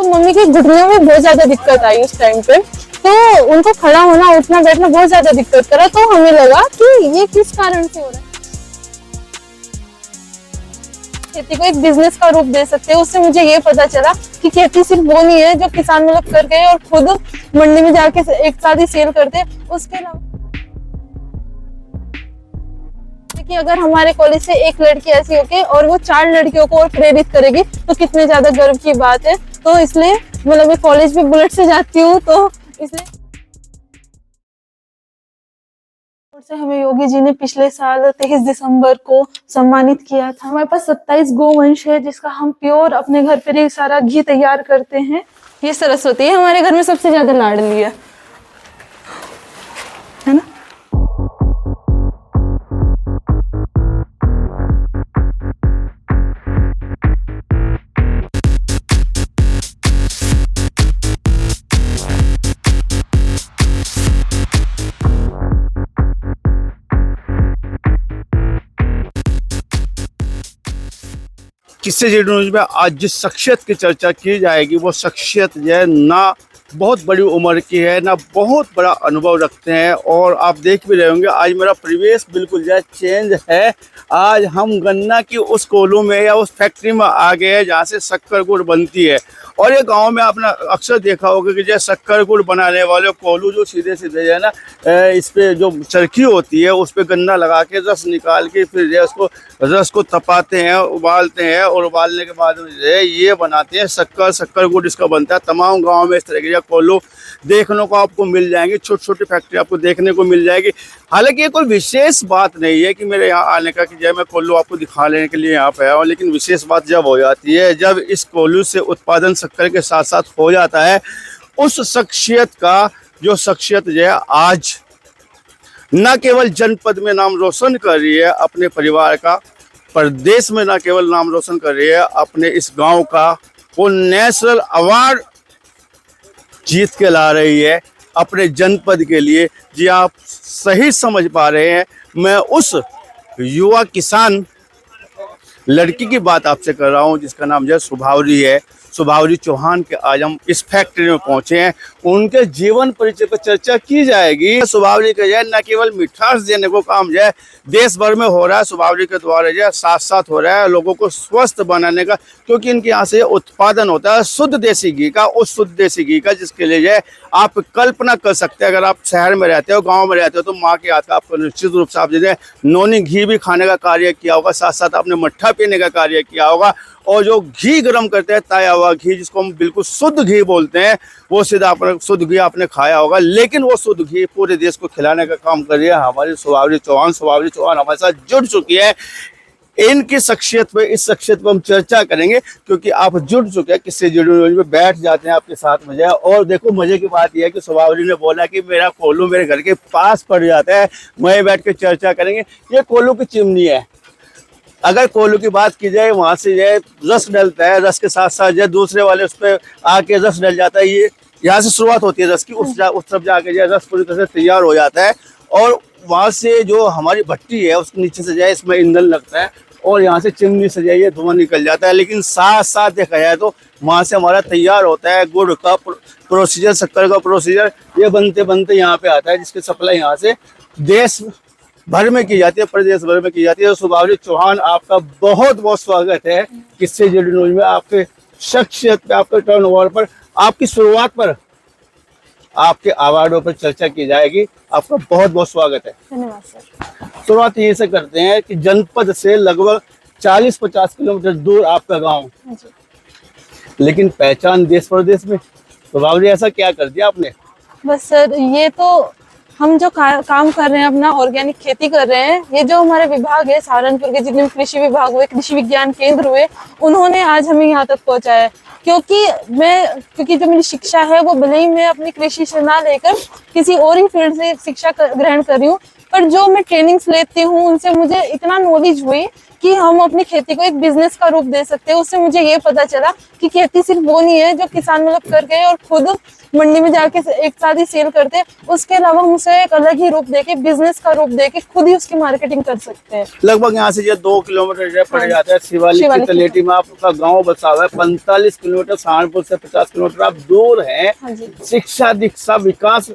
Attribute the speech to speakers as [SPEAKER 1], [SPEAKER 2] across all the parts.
[SPEAKER 1] तो मम्मी की घुटनों में बहुत ज्यादा दिक्कत आई उस टाइम पे, तो उनको खड़ा होना उठना बैठना बहुत ज्यादा दिक्कत करा। तो हमें लगा कि ये किस कारण से हो रहा है। खेती को एक बिजनेस का रूप दे सकते हैं। उससे मुझे ये पता चला कि खेती सिर्फ वो नहीं है जो किसान मतलब कर गए और खुद मंडी में जाके एक साथ ही सेल करते हैं। उसके अलावा कि अगर हमारे कॉलेज से एक लड़की ऐसी होके और वो 4 लड़कियों को और प्रेरित करेगी तो कितने ज्यादा गर्व की बात है। तो इसलिए मतलब मैं कॉलेज में बुलेट से जाती हूँ, तो इसलिए से हमें योगी जी ने पिछले साल 23 दिसंबर को सम्मानित किया था। हमारे पास 27 गोवंश है जिसका हम प्योर अपने घर पर ही सारा घी तैयार करते हैं। ये सरस्वती है, हमारे घर में सबसे ज्यादा लाडली है ना।
[SPEAKER 2] किससे जुड़ी न्यूज में आज जिस शख्सियत की चर्चा की जाएगी वो शख्सियत जो है ना बहुत बड़ी उम्र की है ना बहुत बड़ा अनुभव रखते हैं। और आप देख भी रहे होंगे आज मेरा परिवेश बिल्कुल जो है चेंज है। आज हम गन्ना की उस कोल्हू में या उस फैक्ट्री में आ गए हैं जहाँ से शक्कर गुड़ बनती है। और ये गांव में आपने अक्सर देखा होगा कि जो शक्कर गुड़ बनाने वाले कोल्हू जो सीधे सीधे जो है ना इस पे जो चरखी होती है उस पे गन्ना लगा के रस निकाल के फिर जो है उसको रस को तपाते हैं, उबालते हैं और उबालने के बाद जो है ये बनाते हैं शक्कर गुड़ इसका बनता है। तमाम गाँव में इस तरह के कोल्हू देखने को आपको मिल जाएंगे, छोटी छोटी फैक्ट्री आपको देखने को मिल जाएगी। हालांकि ये कोई विशेष बात नहीं है कि मेरे यहाँ आने का कि जब मैं कोल्हू आपको दिखाने के लिए यहाँ पे आया हूँ, लेकिन विशेष बात जब हो जाती है जब इस कोल्हू से उत्पादन शक्कर के साथ साथ हो जाता है। उस शख्सियत का जो शख्सियत जो है आज न केवल जनपद में नाम रोशन कर रही है अपने परिवार का, प्रदेश में न केवल नाम रोशन कर रही है अपने इस गाँव का, वो नेशनल अवार्ड जीत के ला रही है अपने जनपद के लिए। जी आप सही समझ पा रहे हैं, मैं उस युवा किसान लड़की की बात आपसे कर रहा हूं जिसका नाम जो सुभावरी है, सुभावरी चौहान के आज हम इस फैक्ट्री में पहुंचे हैं। उनके जीवन परिचय पर चर्चा की जाएगी। सुभावरी का जो है न केवल मिठास देने को काम जो है देश भर में हो रहा है, सुभावरी के द्वारा जो है साथ साथ हो रहा है लोगों को स्वस्थ बनाने का, क्योंकि इनके यहाँ से उत्पादन होता है शुद्ध देसी घी का, उस शुद्ध देसी घी का जिसके लिए जो है आप कल्पना कर सकते हैं। अगर आप शहर में रहते हो, गाँव में रहते हो तो माँ के हाथ का आपको निश्चित रूप से आप जो है नोनी घी भी खाने का कार्य किया होगा, साथ साथ आपने मट्ठा पीने का कार्य किया होगा। और जो घी गर्म करते हैं ताया हुआ घी जिसको हम बिल्कुल शुद्ध घी बोलते हैं, वो सीधा आपने शुद्ध घी आपने खाया होगा। लेकिन वो शुद्ध घी पूरे देश को खिलाने का काम कर रही है हमारी सुभावरी चौहान। सुभावरी चौहान हमारे साथ जुड़ चुकी है। इनकी शख्सियत पे, इस शख्सियत पे हम चर्चा करेंगे क्योंकि आप जुड़ चुके हैं। किससे जुड़े में बैठ जाते हैं आपके साथ मजा है। और देखो मजे की बात यह है कि सुभावरी ने बोला कि मेरा कोल्हू मेरे घर के पास पड़ जाता है, वहीं बैठ के चर्चा करेंगे। ये कोल्हू की चिमनी है। अगर कोल्हू की बात की जाए वहाँ से जो है रस डलता है, रस के साथ साथ जो दूसरे वाले उस पर आके रस डल जाता है। ये यहाँ से शुरुआत होती है रस की, उस तरफ जाके जो रस पूरी तरह से तैयार हो जाता है। और वहाँ से जो हमारी भट्टी है उसके नीचे से जाए इसमें ईंधन लगता है और यहाँ से चिमनी से जाइए धुआं निकल जाता है। लेकिन साथ साथ देखा जाए तो वहाँ से हमारा तैयार होता है गुड़ का प्रोसीजर, शक्कर का प्रोसीजर। ये बनते बनते यहाँ पे आता है जिसकी सप्लाई यहाँ से देश भर में की जाती है, प्रदेश भर में की जाती है। तो सुभावरी चौहान आपका बहुत बहुत स्वागत है किससे जुड़ी न्यूज में। आपके शख्सियत पे, आपके टर्नओवर पर, आपकी शुरुआत पर, आपके अवार्डों पर चर्चा की जाएगी। आपका बहुत बहुत स्वागत है।
[SPEAKER 1] धन्यवाद सर।
[SPEAKER 2] शुरुआत यहीं से करते हैं कि जनपद से लगभग 40-50 किलोमीटर दूर आपका गाँव, लेकिन पहचान देश प्रदेश में। सुभावरी ऐसा क्या कर दिया आपने?
[SPEAKER 1] बस सर ये तो हम जो काम कर रहे हैं अपना ऑर्गेनिक खेती कर रहे हैं, ये जो हमारे विभाग है सहारनपुर के जितने भी कृषि विभाग हुए, कृषि विज्ञान केंद्र हुए, उन्होंने आज हमें यहाँ तक पहुँचाया है। क्योंकि जो मेरी शिक्षा है वो भले ही मैं अपनी कृषि से ना लेकर किसी और ही फील्ड से शिक्षा ग्रहण कर रही हूँ, पर जो मैं ट्रेनिंग्स लेती हूँ उनसे मुझे इतना नॉलेज हुई कि हम अपनी खेती को एक बिजनेस का रूप दे सकते हैं। उससे मुझे ये पता चला कि खेती सिर्फ वो नहीं है जो किसान मतलब कर गए और खुद मंडी में जाके एक साथ ही सेल करते हैं, उसके अलावा हम उसे एक अलग ही रूप देके, बिजनेस का रूप देके खुद ही उसकी मार्केटिंग कर सकते हैं।
[SPEAKER 2] लगभग यहाँ से जो 2 किलोमीटर जो पड़ जाता है शिवालिक की
[SPEAKER 1] शिवालिक की
[SPEAKER 2] तलेटी में आपका गांव बसा हुआ है। 45 किलोमीटर, सहारनपुर से 50 किलोमीटर आप दूर हैं।
[SPEAKER 1] हाँ जी।
[SPEAKER 2] शिक्षा, दीक्षा, विकास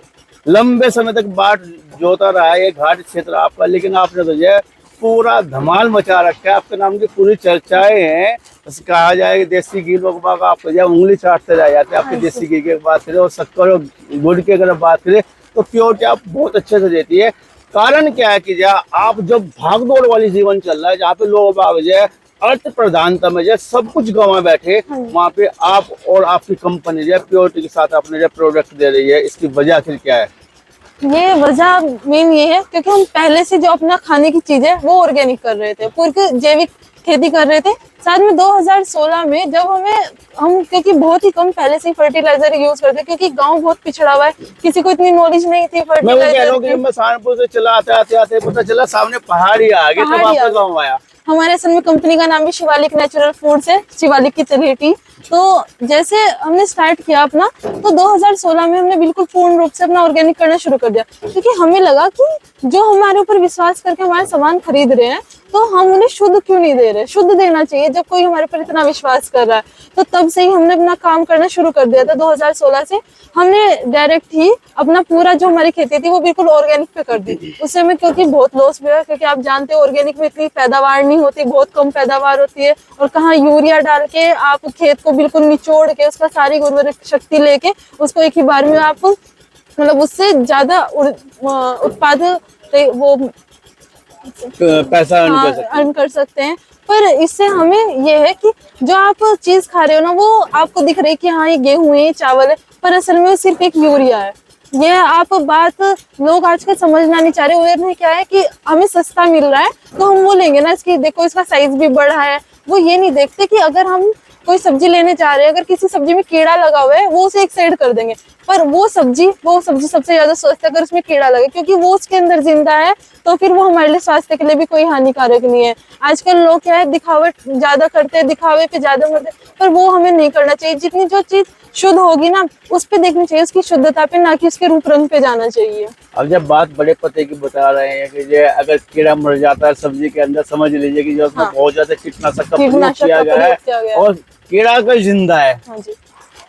[SPEAKER 2] लंबे समय तक बाट जोता रहा है ये घाट क्षेत्र आपका, लेकिन आपने तो जो है पूरा धमाल मचा रखा है। आपके नाम की पूरी चर्चाएं हैं। बस कहा जाए कि देसी घी लोग बाग आपको जब उंगली चाटते रह जाते हैं आपके देसी घी की बात करें, और शक्कर और गुड़ की अगर बात करें तो प्योरिटी आप बहुत अच्छे से देती है। कारण क्या है कि जहाँ आप जब भागदौड़ वाली जीवन चल रहा है, जहाँ पे लोग बाग जो है अर्थ प्रधानता में जो सब कुछ गंवा बैठे, वहाँ पे आप और आपकी कंपनी जो है प्योरिटी के साथ अपने जो प्रोडक्ट दे रही है, इसकी वजह आखिर क्या है?
[SPEAKER 1] ये वजह मेन ये है क्योंकि हम पहले से जो अपना खाने की चीज है वो ऑर्गेनिक कर रहे थे, पूरी जैविक खेती कर रहे थे। साथ में 2016 में जब हम क्योंकि बहुत ही कम पहले से फर्टिलाइजर यूज करते, क्योंकि गांव बहुत पिछड़ा हुआ है, किसी को इतनी नॉलेज नहीं थी
[SPEAKER 2] मैं वो कह रहा हूँ कि
[SPEAKER 1] फर्टिलाइजर।
[SPEAKER 2] मैं सहारनपुर से चला आते पता चला सामने पहाड़ ही आ गए, तब आपका गाँव आया।
[SPEAKER 1] हमारे असल में कंपनी का नाम भी शिवालिक नेचुरल फूड्स है, शिवालिक की तलेटी। तो जैसे हमने स्टार्ट किया अपना, तो 2016 में हमने बिल्कुल पूर्ण रूप से अपना ऑर्गेनिक करना शुरू कर दिया, क्योंकि हमें लगा कि जो हमारे ऊपर विश्वास करके हमारे सामान खरीद रहे हैं तो हम उन्हें शुद्ध क्यों नहीं दे रहे, शुद्ध देना चाहिए जब कोई हमारे पर इतना विश्वास कर रहा है। तो तब से ही हमने अपना काम करना शुरू कर दिया था। 2016 से हमने डायरेक्ट ही अपना पूरा जो हमारी खेती थी वो बिल्कुल ऑर्गेनिक पे कर दी। उससे हमें क्योंकि बहुत लॉस भी हुआ, क्योंकि आप जानते हो ऑर्गेनिक में इतनी पैदावार नहीं होती, बहुत कम पैदावार होती है, और कहाँ यूरिया डाल के आप खेत को बिल्कुल निचोड़ के उसका सारी उर्वरक शक्ति लेके उसको एक ही बार में आप मतलब उससे ज्यादा उत्पाद वो
[SPEAKER 2] पैसा
[SPEAKER 1] अर्न कर सकते हैं। पर इससे हमें ये है कि जो आप चीज खा रहे हो ना, वो आपको दिख रही है कि हाँ ये गेहूं है, ये चावल है, पर असल में वो सिर्फ एक यूरिया है। ये आप बात लोग आजकल समझना नहीं चाह रहे। उन्हें क्या है कि हमें सस्ता मिल रहा है तो हम वो लेंगे ना, इसकी देखो इसका साइज भी बड़ा है। वो ये नहीं देखते कि अगर हम कोई सब्जी लेने जा रहे हैं, अगर किसी सब्जी में कीड़ा लगा हुआ है वो उसे एक साइड कर देंगे, पर वो सब्जी सबसे ज्यादा स्वस्थ है अगर उसमें कीड़ा लगे, क्योंकि वो उसके अंदर जिंदा है, तो फिर वो हमारे लिए स्वास्थ्य के लिए भी कोई हानिकारक नहीं है। आजकल लोग क्या है दिखावट ज्यादा करते हैं, दिखावे पे ज्यादा मरते हैं, पर वो हमें नहीं करना चाहिए। जितनी जो चीज शुद्ध होगी ना उस पे देखनी चाहिए, उसकी शुद्धता पे, ना कि उसके रूप रंग पे जाना चाहिए।
[SPEAKER 2] अब जब बात बड़े पते की बता रहे हैं कि जो अगर कीड़ा मर जाता है सब्जी के अंदर, समझ लीजिए कि जो उसमें बहुत ज्यादा कीटनाशक का प्रयोग किया गया है और कीड़ा का जिंदा है,
[SPEAKER 1] हाँ जी,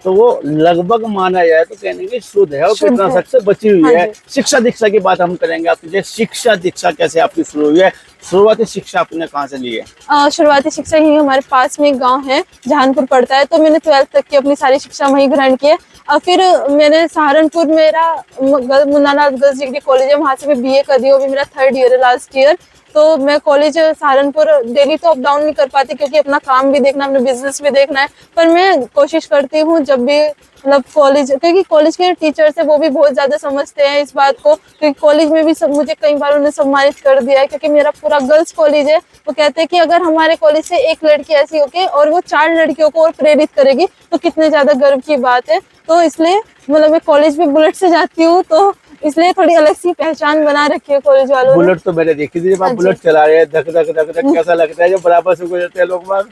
[SPEAKER 2] तो वो लगभग माना जाए तो कहने की शुद्ध है और कीटनाशक से बची हुई है। शिक्षा दीक्षा की बात हम करेंगे आपकी। शिक्षा दीक्षा कैसे आपकी शुरू हुई है? शुरुआती शिक्षा आपने कहाँ से ली है?
[SPEAKER 1] शुरुआती शिक्षा ही हमारे पास में एक गांव है, जहानपुर पड़ता है, तो मैंने 12th तक की अपनी सारी शिक्षा वहीं ग्रहण की है। और फिर मैंने सहारनपुर, मेरा मुन्नानाथ गर्ल्स डिग्री कॉलेज है, वहाँ से मैं BA कर रही हूँ, अभी मेरा 3rd ईयर है, लास्ट ईयर। तो मैं कॉलेज सहारनपुर डेली तो अप डाउन नहीं कर पाती, क्योंकि अपना काम भी देखना, अपना बिजनेस भी देखना है, पर मैं कोशिश करती हूँ जब भी मतलब कॉलेज, क्योंकि कॉलेज के टीचर्स है वो भी बहुत ज्यादा समझते हैं इस बात को, क्योंकि कॉलेज में भी सब मुझे कई बार उन्हें सम्मानित कर दिया है, क्योंकि मेरा पूरा गर्ल्स कॉलेज है। वो कहते हैं कि अगर हमारे कॉलेज से एक लड़की ऐसी होके और वो 4 लड़कियों को और प्रेरित करेगी तो कितने ज्यादा गर्व की बात है। तो इसलिए मतलब मैं कॉलेज में बुलेट से जाती हूँ, तो इसलिए थोड़ी अलग सी पहचान बना रखी है कॉलेज वालों ने।
[SPEAKER 2] बुलेट तो मैंने देखी थी, जब आप बुलेट चला रहे हैं धक धक धक धक कैसा लगता है जब बराबर से गुजरते हैं लोग बाग?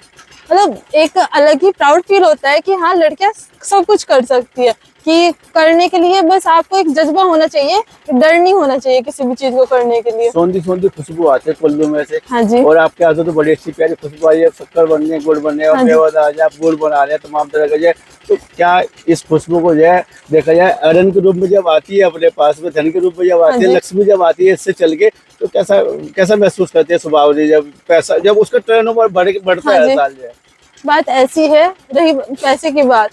[SPEAKER 1] मतलब एक अलग ही प्राउड फील होता है कि हाँ लड़कियां सब कुछ कर सकती है, कि करने के लिए बस आपको एक जज्बा होना चाहिए, डर नहीं होना चाहिए किसी भी चीज को करने के लिए।
[SPEAKER 2] सौंधी सौंधी खुशबू आती है कुल्लू में से।
[SPEAKER 1] हाँ जी।
[SPEAKER 2] और आपके हाथों तो बड़ी अच्छी प्यारी खुशबू आई है, शक्कर बनने है, गुड़ बनने और आज आप गुड़ बना रहे हैं तमाम तरह का। तो क्या इस खुशबू को जो है देखा जाए अरन के रूप में जब आती है अपने पास में, धन के रूप में जब आती है, लक्ष्मी जब आती है इससे चल के, तो कैसा महसूस करते हैं स्वभाव जब पैसा, जब उसका टर्न ओवर बढ़ता है साल जो है?
[SPEAKER 1] बात ऐसी है, रही पैसे की बात,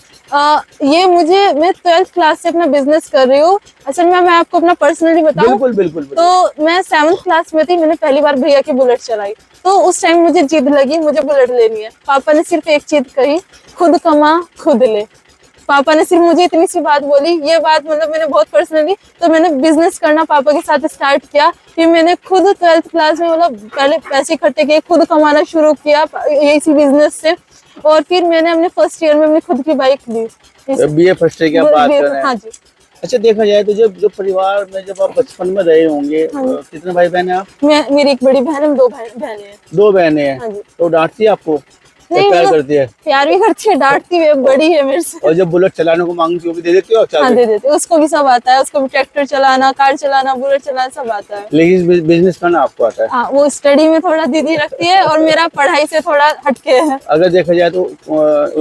[SPEAKER 1] ये मैं 12th क्लास से अपना बिजनेस कर रही हूँ। असल में मैं आपको अपना पर्सनली बताऊं,
[SPEAKER 2] बिल्कुल।
[SPEAKER 1] तो मैं 7th क्लास में थी, मैंने पहली बार भैया की बुलेट चलाई, तो उस टाइम मुझे जिद लगी मुझे बुलेट लेनी है। पापा ने सिर्फ एक चीज कही, खुद कमा खुद ले। पापा ने सिर्फ मुझे इतनी सी बात बोली, ये बात मतलब मैंने बहुत पर्सनली, तो मैंने बिजनेस करना पापा के साथ स्टार्ट किया। फिर मैंने खुद 12th क्लास में मतलब पहले पैसे इकट्ठे किए, खुद कमाना शुरू किया इसी बिजनेस से, और फिर मैंने अपने 1st ईयर में अपनी खुद की बाइक ली।
[SPEAKER 2] BA फर्स्ट ईयर की आप बात कर रहे हैं?
[SPEAKER 1] हाँ जी।
[SPEAKER 2] अच्छा, देखा जाए तो जब जो परिवार में जब आप बचपन में रहे होंगे,
[SPEAKER 1] हाँ जी।
[SPEAKER 2] कितने भाई बहन हैं आप?
[SPEAKER 1] मेरी एक बड़ी बहन है, हम दो बहनें हैं।
[SPEAKER 2] 2 बहनें हैं।
[SPEAKER 1] हाँ जी।
[SPEAKER 2] तो डांटती है आपको या
[SPEAKER 1] नहीं
[SPEAKER 2] प्यार
[SPEAKER 1] मतलब
[SPEAKER 2] करती है?
[SPEAKER 1] प्यार भी करती है, डांटती है, बड़ी है मेरे से।
[SPEAKER 2] और जब बुलेट चलाने को मांगती हो भी दे देती हो
[SPEAKER 1] हाँ
[SPEAKER 2] चाबी?
[SPEAKER 1] दे देते, उसको भी सब आता है, उसको भी ट्रैक्टर चलाना, कार चलाना, बुलेट चलाना सब आता है।
[SPEAKER 2] लेकिन बिजनेस करना आपको आता है।
[SPEAKER 1] हाँ, वो स्टडी में थोड़ा दीदी रखती है और मेरा पढ़ाई से थोड़ा हटके है।
[SPEAKER 2] अगर देखा जाए तो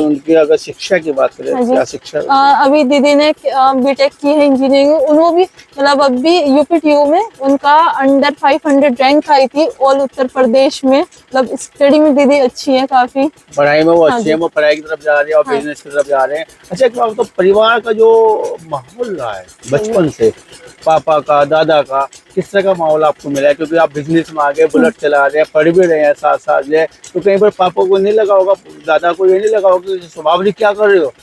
[SPEAKER 2] उनकी अगर शिक्षा की बात करें,
[SPEAKER 1] हाँ जी।
[SPEAKER 2] क्या शिक्षा?
[SPEAKER 1] अभी दीदी ने बीटेक की है इंजीनियरिंग, उन्होंने भी मतलब अभी यूपीटीयू में उनका अंडर 500 रैंक आई थी ऑल उत्तर प्रदेश में। मतलब स्टडी में दीदी अच्छी है काफी।
[SPEAKER 2] पढ़ाई में वो
[SPEAKER 1] हाँ
[SPEAKER 2] अच्छे
[SPEAKER 1] जी।
[SPEAKER 2] हैं, वो पढ़ाई की तरफ जा रहे हैं और
[SPEAKER 1] हाँ।
[SPEAKER 2] बिजनेस की तरफ जा रहे हैं। अच्छा, एक बात तो परिवार का जो माहौल रहा है बचपन से, पापा का, दादा का, किस तरह का माहौल आपको मिला है? क्योंकि आप बिजनेस में आगे, बुलेट चला रहे हैं, पढ़ भी रहे हैं साथ साथ जो है, तो कहीं पर पापा को नहीं लगा होगा, दादा को ये नहीं लगा होगा कि स्वभाव जी क्या कर रहे हो?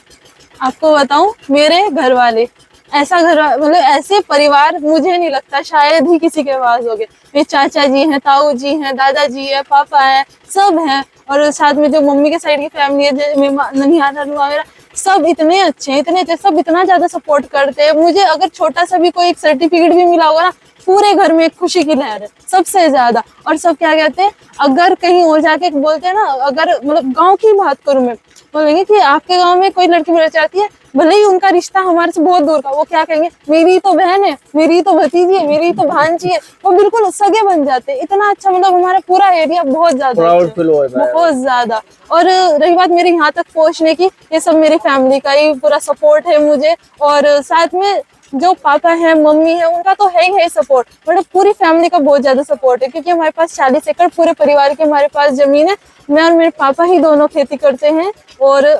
[SPEAKER 1] आपको बताऊं, मेरे घर वाले ऐसा घर मतलब ऐसे परिवार मुझे नहीं लगता शायद ही किसी के पास होंगे। मेरे चाचा जी हैं, ताऊ जी हैं, दादाजी है, पापा है, सब हैं। और साथ में जो मम्मी के साइड की फैमिली है, ननिहाल हलवा मेरा, सब इतने अच्छे हैं, इतने अच्छे, सब इतना ज्यादा सपोर्ट करते हैं मुझे। अगर छोटा सा भी कोई एक सर्टिफिकेट भी मिला होगा ना, पूरे घर में एक खुशी की लहर है सबसे ज्यादा। और सब क्या कहते हैं, अगर कहीं और जाके बोलते हैं ना, अगर मतलब गांव की बात करूं मैं, बोलेंगे कि आपके गांव में कोई लड़की मिलना चाहती है, भले ही उनका रिश्ता हमारे से बहुत दूर का, वो क्या कहेंगे, मेरी तो बहन है, मेरी तो भतीजी है, मेरी तो भांजी है। वो बिल्कुल सगे बन जाते हैं। इतना अच्छा, मतलब हमारा पूरा एरिया बहुत ज्यादा
[SPEAKER 2] प्राउड
[SPEAKER 1] अच्छा
[SPEAKER 2] फील हो
[SPEAKER 1] है,
[SPEAKER 2] रहा है।
[SPEAKER 1] बहुत ज्यादा। और रही बात मेरे यहाँ तक पहुंचने की, ये सब मेरी फैमिली का ही पूरा सपोर्ट है मुझे। और साथ में जो पापा है, मम्मी है, उनका तो है ही है सपोर्ट, बट पूरी फैमिली का बहुत ज्यादा सपोर्ट है। क्योंकि हमारे पास 40 एकड़ पूरे परिवार की हमारे पास जमीन है। मैं और मेरे पापा ही दोनों खेती करते हैं, और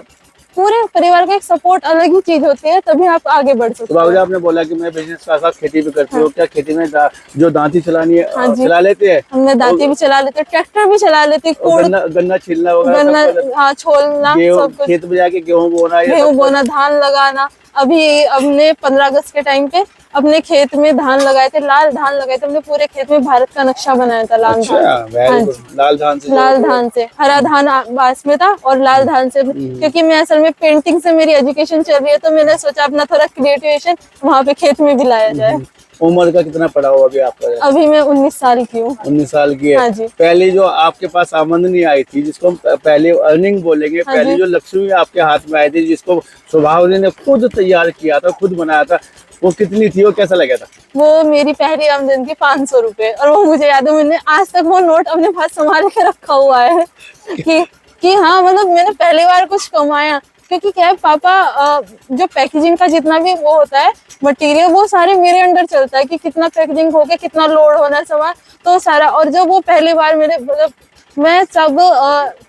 [SPEAKER 1] पूरे परिवार का एक सपोर्ट अलग ही चीज होती है, तभी आप आगे बढ़ सकते
[SPEAKER 2] तो बाबूजी,
[SPEAKER 1] हो।
[SPEAKER 2] आपने बोला कि मैं बिजनेस का साथ खेती भी करती हूँ, क्या खेती में जो दांती चलानी है
[SPEAKER 1] हाँ जी।
[SPEAKER 2] चला लेते हैं?
[SPEAKER 1] हमने दांती भी चला लेते, ट्रैक्टर भी चला लेते,
[SPEAKER 2] और गन्ना छीलना वगैरह
[SPEAKER 1] गन्ना,
[SPEAKER 2] सब कर लेते?
[SPEAKER 1] हाँ, छोलना,
[SPEAKER 2] गेहूं
[SPEAKER 1] सब कुछ,
[SPEAKER 2] खेत में जाके गेहूं बोना, ये
[SPEAKER 1] गेहूं
[SPEAKER 2] सब
[SPEAKER 1] बोना, धान लगाना। अभी हमने 15 अगस्त के टाइम पे अपने खेत में धान लगाए थे, लाल धान लगाए थे। हमने पूरे खेत में भारत का नक्शा बनाया था लाल
[SPEAKER 2] अच्छा,
[SPEAKER 1] धान।
[SPEAKER 2] वेरी
[SPEAKER 1] हाँ
[SPEAKER 2] गुड।
[SPEAKER 1] जी।
[SPEAKER 2] लाल धान से
[SPEAKER 1] लाल धान से, हरा धान बास में था, और लाल धान से, क्योंकि मैं असल में पेंटिंग से मेरी एजुकेशन चल रही है, तो मैंने सोचा अपना थोड़ा क्रिएटिवेशन वहाँ पे खेत में भी लाया जाए।
[SPEAKER 2] उम्र का कितना पड़ा हुआ अभी आपका?
[SPEAKER 1] अभी मैं 19 साल की हूँ।
[SPEAKER 2] 19 साल की है।
[SPEAKER 1] हाँ जी।
[SPEAKER 2] पहले जो आपके पास आमदनी आई थी, जिसको हम पहले अर्निंग बोलेंगे,
[SPEAKER 1] हाँ
[SPEAKER 2] पहले
[SPEAKER 1] जी।
[SPEAKER 2] जो लक्ष्मी आपके हाथ में आई थी, जिसको स्वभाव जी ने खुद तैयार किया था, खुद बनाया था, वो कितनी थी और कैसा लगा था?
[SPEAKER 1] वो मेरी पहली आमदनी थी 500 रुपए, और वो मुझे याद है, मैंने आज तक वो नोट अपने पास संभाल के रखा हुआ है कि हाँ, मतलब मैंने पहली बार कुछ कमाया। क्योंकि क्या है, पापा जो पैकेजिंग का जितना भी वो होता है मटेरियल, वो सारे मेरे अंडर चलता है कि कितना पैकेजिंग हो गया, कितना लोड होना है सामान, तो सारा। और जब वो पहली बार मेरे मतलब मैं सब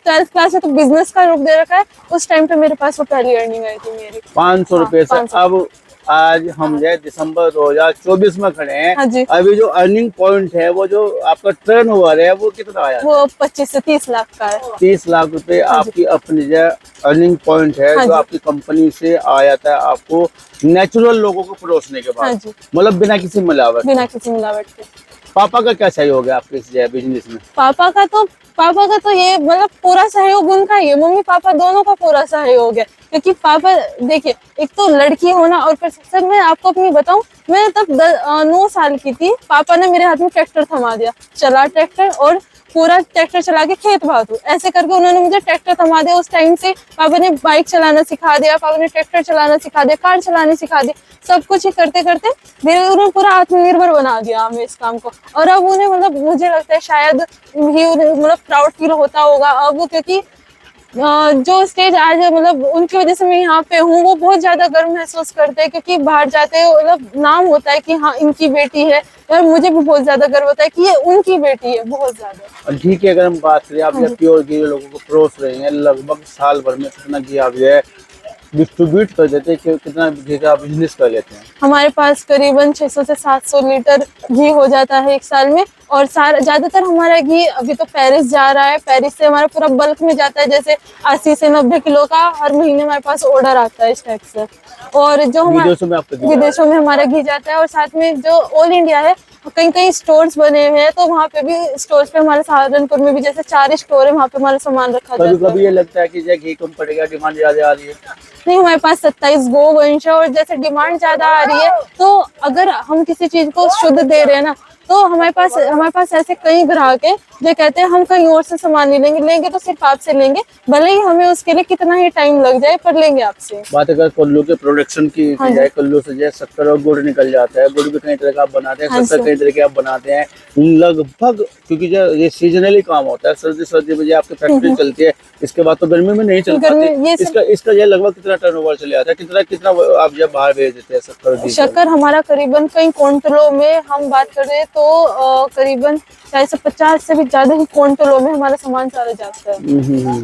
[SPEAKER 1] 12th क्लास में तो बिजनेस का रूप दे रखा है, उस टाइम पे मेरे पास वो पहली अर्निंग आई थी मेरी
[SPEAKER 2] 500 रुपए से।
[SPEAKER 1] 500।
[SPEAKER 2] अब आज हम जो है दिसंबर 2024 में खड़े हैं।
[SPEAKER 1] हाँ जी।
[SPEAKER 2] अभी जो अर्निंग पॉइंट है, वो जो आपका टर्न ओवर है, वो कितना आया?
[SPEAKER 1] वो 25 से 30 लाख का है।
[SPEAKER 2] 30 लाख रुपए आपकी अपनी जो अर्निंग पॉइंट है,
[SPEAKER 1] हाँ
[SPEAKER 2] जो
[SPEAKER 1] जी।
[SPEAKER 2] आपकी कंपनी से आया था आपको नेचुरल लोगों को परोसने के
[SPEAKER 1] हाँ
[SPEAKER 2] बाद,
[SPEAKER 1] जी।
[SPEAKER 2] मतलब बिना किसी मिलावट।
[SPEAKER 1] बिना किसी मिलावट के।
[SPEAKER 2] पापा का क्या सहयोग है आपके इस बिजनेस में?
[SPEAKER 1] पापा का तो ये मतलब पूरा सहयोग उनका ही है, मम्मी पापा दोनों का पूरा सहयोग है। क्योंकि पापा देखिए, एक तो लड़की होना, और फिर सर मैं आपको अपनी बताऊं, मैं तब 9 साल की थी, पापा ने मेरे हाथ में ट्रैक्टर थमा दिया, चला ट्रैक्टर, और पूरा ट्रैक्टर चला के खेत भागो, ऐसे करके उन्होंने मुझे ट्रैक्टर थमा दिया। उस टाइम से पापा ने बाइक चलाना सिखा दिया, पापा ने ट्रैक्टर चलाना सिखा दिया, कार चलाने सिखा दी, सब कुछ ही करते करते धीरे उन्होंने पूरा आत्मनिर्भर बना दिया हमें इस काम को। और अब उन्हें मतलब मुझे लगता है शायद भी उन्हें मतलब प्राउड फील होता होगा अब, क्योंकि जो स्टेज आज है, मतलब उनकी वजह से मैं यहाँ पे हूँ, वो बहुत ज्यादा गर्व महसूस करते हैं। क्योंकि बाहर जाते हैं मतलब नाम होता है कि हाँ इनकी बेटी है, और मुझे भी बहुत ज्यादा गर्व होता है कि ये उनकी बेटी है, बहुत ज्यादा।
[SPEAKER 2] और घी की अगर हम बात करें, आप जब प्योर घी लोगों को परोस रहे हैं, लगभग साल भर में कितना घी आप जो है डिस्ट्रीब्यूट कर देते हैं, कितना घी का बिजनेस कर लेते हैं?
[SPEAKER 1] हमारे पास करीबन 600 से 700 लीटर घी हो जाता है एक साल में। और सारा ज्यादातर हमारा घी अभी तो पेरिस जा रहा है, पेरिस से हमारा पूरा बल्क में जाता है, जैसे 80 से 90 किलो का हर महीने हमारे पास ऑर्डर आता है इस टाइप से। और जो हमारे विदेशों में हमारा घी जाता है, और साथ में जो ऑल इंडिया है, कहीं कहीं स्टोर्स बने हुए हैं, तो वहाँ पे भी स्टोर्स पे हमारे सहारनपुर में भी जैसे 4 स्टोर है, वहाँ पे हमारा सामान रखा जाता है।
[SPEAKER 2] कभी ये लगता है कि घी कम पड़ेगा, डिमांड ज्यादा आ रही है?
[SPEAKER 1] नहीं हमारे पास 27 गोवंश है, और जैसे डिमांड ज्यादा आ रही है तो अगर हम किसी चीज को शुद्ध दे रहे हैं ना, तो हमारे पास ऐसे कई ग्राहक है जो कहते हैं हम कहीं और से सामान नहीं लेंगे, लेंगे तो सिर्फ आपसे लेंगे, भले ही हमें उसके लिए कितना ही टाइम लग जाए पर लेंगे आपसे।
[SPEAKER 2] बात अगर कुल्लू के प्रोडक्शन की जाए, कुल्लू से जो शक्कर और गुड़ निकल जाता है, गुड़ भी कई तरह का आप बनाते हैं, शक्कर कई तरह के आप बनाते हैं लगभग, क्योंकि जो ये सीजनली काम होता है, सर्दी में जो आपकी फैक्ट्री चलती है, इसके बाद तो गर्मी में नहीं चल पाती, इसका जो लगभग कितना टर्नओवर चले जाता है, कितना आप जब बाहर भेज देते हैं
[SPEAKER 1] शक्कर हमारा करीबन कई क्विंटलों में हम बात कर रहे हैं तो करीबन 450 से भी ज्यादा ही क्विंटलों में हमारा सामान सारा जाता है।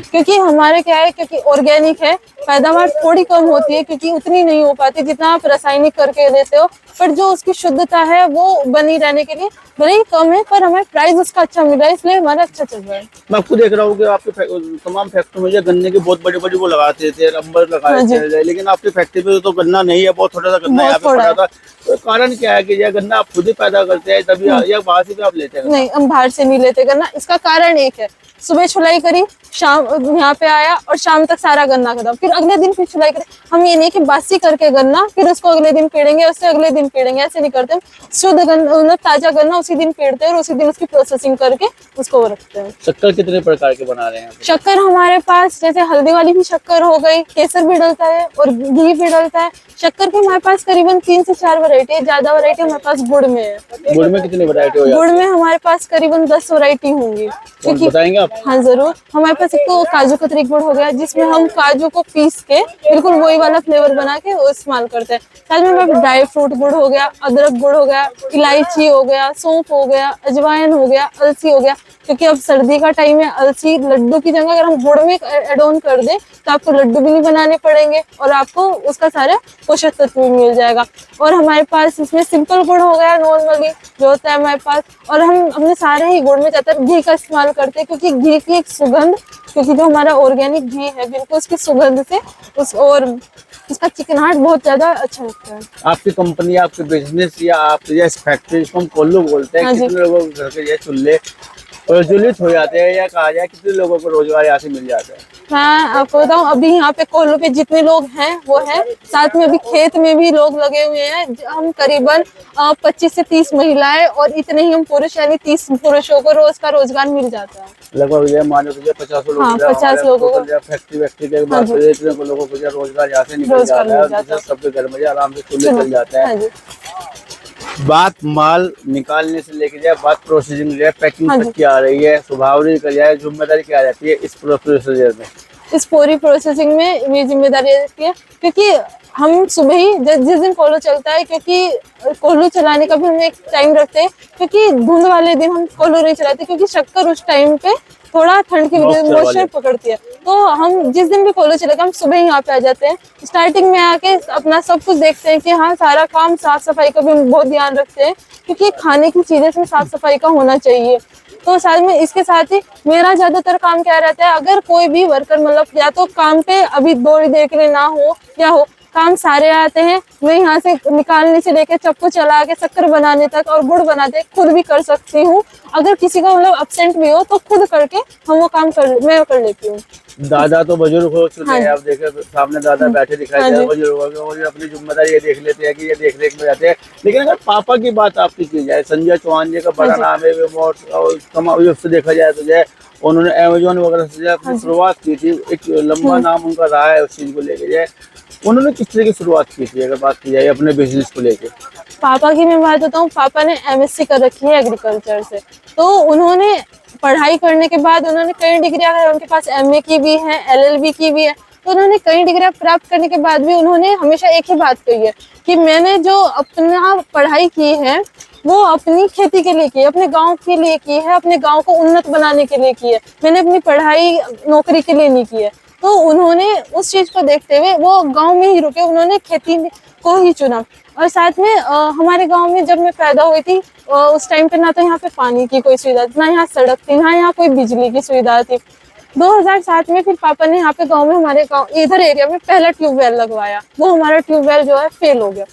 [SPEAKER 1] क्योंकि हमारे क्या है, क्योंकि ऑर्गेनिक है, पैदावार थोड़ी कम होती है क्योंकि उतनी नहीं हो पाती जितना आप रासायनिक करके देते हो, पर जो उसकी शुद्धता है वो बनी रहने के लिए भले ही कम है पर हमें प्राइस उसका अच्छा मिल रहा है, इसलिए हमारा अच्छा चल रहा है।
[SPEAKER 2] मैं आपको देख रहा हूँ कि आपके तमाम फैक्ट्री में गन्ने की बहुत बड़ी बड़ी वो लगाते थे, नंबर लगाए थे, लेकिन आपकी फैक्ट्री पे तो गन्ना नहीं है, बहुत थोड़ा सा गन्ना यहाँ पे पड़ा था। तो कारण क्या है कि यह गन्ना आप खुद ही पैदा करते हैं तभी, या बाहर से भी आप लेते हैं?
[SPEAKER 1] नहीं, हम बाहर से नहीं लेते गन्ना। इसका कारण एक है, सुबह छुलाई करी, शाम यहाँ पे आया और शाम तक सारा गन्ना खत्म, फिर अगले दिन फिर छुलाई करी। हम ये नहीं कि बासी करके गन्ना फिर उसको अगले दिन पीड़ेंगे, उससे अगले दिन पीड़ेंगे, ऐसे नहीं करते। शुद्ध गन्ना मतलब ताजा गन्ना उसी दिन पीड़ते हैं और उसी दिन उसकी प्रोसेसिंग करके उसको रखते हैं।
[SPEAKER 2] शक्कर कितने प्रकार के बना रहे हैं?
[SPEAKER 1] शक्कर हमारे पास जैसे हल्दी वाली भी शक्कर हो गई, केसर भी डलता है और घी भी डलता है। शक्कर के हमारे पास करीबन 3 से 4 वैरायटी है, ज्यादा वैरायटी हमारे पास गुड़ में है।
[SPEAKER 2] गुड़ में कितनी वैरायटी हो?
[SPEAKER 1] गुड़ में हमारे पास करीबन 10 वैरायटी होंगी। क्योंकि
[SPEAKER 2] बताएंगे आप?
[SPEAKER 1] हाँ जरूर। हमारे पास एक तो काजू कतरी गुड़ हो गया जिसमें हम काजू को पीस के बिल्कुल वही वाला फ्लेवर बना के वो इस्तेमाल करते हैं। साथ में हमारे ड्राई फ्रूट गुड़ हो गया, अदरक गुड़ हो गया, इलायची हो गया, सौंफ हो गया, अजवाइन हो गया, अलसी हो गया। क्योंकि अब सर्दी का टाइम है, अलसी लड्डू की जगह अगर हम गुड़ में एड ऑन कर दें तो आपको लड्डू भी नहीं बनाने पड़ेंगे और आपको उसका सारा पोषक तत्व भी मिल जाएगा। और हमारे पास इसमें सिंपल गुड़ हो गया नॉर्मली जो होता है हमारे पास, और हम अपने सारे ही गुड़ में ज्यादातर घी का इस्तेमाल करते हैं क्योंकि घी की एक सुगंध, क्योंकि जो हमारा ऑर्गेनिक घी है बिल्कुल उसकी सुगंध से और उसका चिकनाहट बहुत ज्यादा अच्छा लगता है।
[SPEAKER 2] आपकी कंपनी, आपके बिजनेस या आप इस फैक्ट्री जिसको हम कोल्लू बोलते हैं, कितने लोगों के घर के ये चूल्हे प्रज्वलित हो जाते हैं, या कहा जाए कितने लोगों को रोजगार यहाँ से मिल जाता है?
[SPEAKER 1] मैं आपको बताऊं, अभी यहाँ पे कोल्लू पे जितने लोग हैं वो हैं, साथ में अभी खेत में भी लोग लगे हुए हैं। हम करीबन 25 से 30 महिलाएं और इतने ही हम पुरुष, यानी 30 पुरुषों को रोज का रोजगार मिल जाता है।
[SPEAKER 2] लगभग मान लो 50 लोग,
[SPEAKER 1] हाँ, 50 लोगों को
[SPEAKER 2] फैक्ट्री के बाद इतने लोगों को रोजगार यहाँ से निकल जाता है, सबके घर में आराम से चूल्हे चल जाता है। बात माल निकालने से लेके जाए, बात प्रोसेसिंग जाए, पैकिंग तक की आ रही है, सुभावनी कर जाए, जिम्मेदारी क्या आ जाती है इस प्रोसीजर में?
[SPEAKER 1] इस पूरी प्रोसेसिंग में मेरी जिम्मेदारी रहती है क्योंकि हम सुबह ही जिस दिन कोल्हू चलता है, क्योंकि कोल्हू चलाने का भी हम एक टाइम रखते हैं, क्योंकि धुंध वाले दिन हम कोल्हू नहीं चलाते क्योंकि शक्कर उस टाइम पे थोड़ा ठंड की वजह से मॉइस्चर पकड़ती है। तो हम जिस दिन भी कोल्हू चलेगा हम सुबह ही यहाँ पे आ जाते हैं। स्टार्टिंग में आके अपना सब कुछ देखते हैं कि हाँ सारा काम, साफ सफाई का भी हम बहुत ध्यान रखते हैं क्योंकि खाने की चीजें से साफ सफाई का होना चाहिए। तो साथ में इसके साथ ही मेरा ज्यादातर काम क्या रहता है, अगर कोई भी वर्कर मतलब या तो काम पे अभी थोड़ी देर के लिए ना हो या हो, काम सारे आते हैं, मैं यहाँ से निकालने से लेकर चप्पू चला के शक्कर बनाने तक और गुड़ बनाते खुद भी कर सकती हूँ। अगर किसी का मतलब एब्सेंट भी हो तो खुद करके हम वो काम मैं कर लेती हूँ।
[SPEAKER 2] दादा तो बुजुर्ग हो चुके हैं, आप देखे सामने दादा बैठे दिखाई दे रहे हैं, बुजुर्ग और अपनी जिम्मेदारी ये देख लेते हैं कि ये देख रेख में जाते हैं। लेकिन अगर पापा की बात आपकी की जाए, संजय चौहान जी का बड़ा नाम है, उससे देखा जाए तो जो उन्होंने अमेजोन वगैरह से अपनी शुरुआत की थी, एक लंबा नाम उनका रहा है उस चीज को लेके जाए। उन्होंने किस तरह की शुरुआत की थी अगर बात की जाए अपने बिजनेस को लेके?
[SPEAKER 1] पापा की मैं बात बताऊँ, पापा ने MSc कर रखी है एग्रीकल्चर से, तो उन्होंने पढ़ाई करने के बाद उन्होंने कई डिग्रियां, उनके पास MA की भी है, LLB की भी है, तो उन्होंने कई डिग्रियां प्राप्त करने के बाद भी उन्होंने हमेशा एक ही बात कही है कि मैंने जो अपना पढ़ाई की है वो अपनी खेती के लिए की है, अपने गांव के लिए की है, अपने गांव को उन्नत बनाने के लिए की है, मैंने अपनी पढ़ाई नौकरी के लिए नहीं की है। तो उन्होंने उस चीज को देखते हुए वो गांव में ही रुके, उन्होंने खेती को ही चुना। और साथ में हमारे गांव में जब मैं पैदा हुई थी उस टाइम पे ना तो यहाँ पे पानी की कोई सुविधा थी, ना यहाँ सड़क थी, ना यहाँ कोई बिजली की सुविधा थी। 2007 में फिर पापा ने यहाँ पे गांव में, हमारे गांव इधर एरिया में पहला ट्यूबवेल लगवाया, वो हमारा ट्यूबवेल जो है फेल हो गया।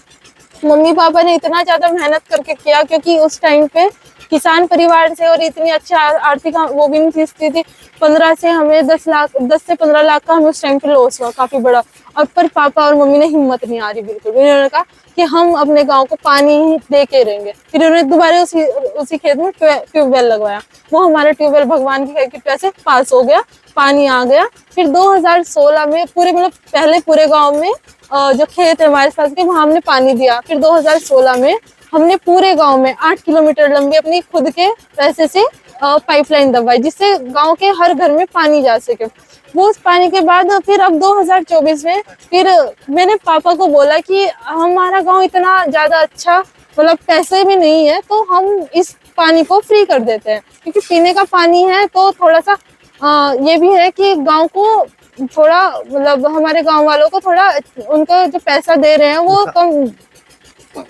[SPEAKER 1] मम्मी पापा ने इतना ज्यादा मेहनत करके किया क्योंकि उस टाइम पे किसान परिवार से और इतनी अच्छा आर्थिक वो भी नहीं थी। 15 से हमें 10 से 15 लाख का हमें उस टाइम पे लॉस हुआ, काफी बड़ा। और पर पापा और मम्मी ने हिम्मत नहीं आ रही बिल्कुल भी। उन्होंने कहा कि हम अपने गांव को पानी ही दे के रहेंगे। फिर उन्होंने दोबारा उसी खेत में ट्यूबवेल लगवाया। वो हमारा ट्यूबवेल भगवान की कृपा से पास हो गया, पानी आ गया। फिर 2016 में पूरे मतलब पहले पूरे गांव में जो खेत है हमारे पास के, वहां हमने पानी दिया। फिर 2016 में हमने पूरे गांव में 8 किलोमीटर लंबी अपनी खुद के पैसे से पाइपलाइन दबाई, जिससे गांव के हर घर में पानी जा सके। वो उस पानी के बाद फिर अब 2024 में फिर मैंने पापा को बोला कि हमारा गांव इतना ज्यादा अच्छा मतलब पैसे भी नहीं है, तो हम इस पानी को फ्री कर देते हैं, क्योंकि पीने का पानी है। तो थोड़ा सा ये भी है कि गांव को थोड़ा मतलब हमारे गांव वालों को थोड़ा उनका जो पैसा दे रहे हैं वो कम,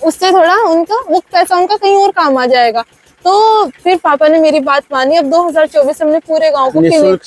[SPEAKER 1] उससे थोड़ा उनका वो पैसा उनका कहीं और काम आ जाएगा। तो फिर पापा ने मेरी बात मानी। अब 2024 हमने पूरे गांव को निःशुल्क